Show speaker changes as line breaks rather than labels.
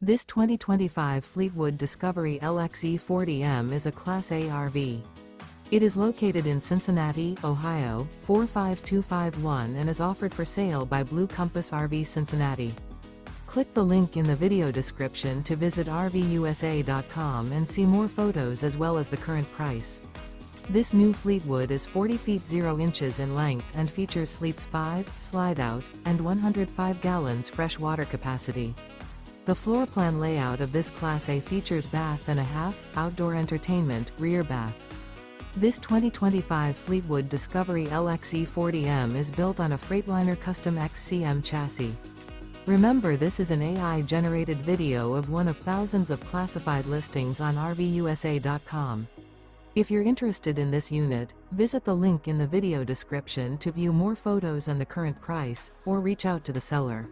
This 2025 Fleetwood Discovery LXE 40M is a Class A RV. It is located in Cincinnati, Ohio, 45251 and is offered for sale by Blue Compass RV Cincinnati. Click the link in the video description to visit RVUSA.com and see more photos as well as the current price. This new Fleetwood is 40 feet 0 inches in length and features sleeps 5, Slideout, and 105 gallons fresh water capacity. The floor plan layout of this Class A features bath and a half, outdoor entertainment, rear bath. This 2025 Fleetwood Discovery LXE 40M is built on a Freightliner Custom XCM chassis. Remember, this is an AI-generated video of one of thousands of classified listings on RVUSA.com. If you're interested in this unit, visit the link in the video description to view more photos and the current price, or reach out to the seller.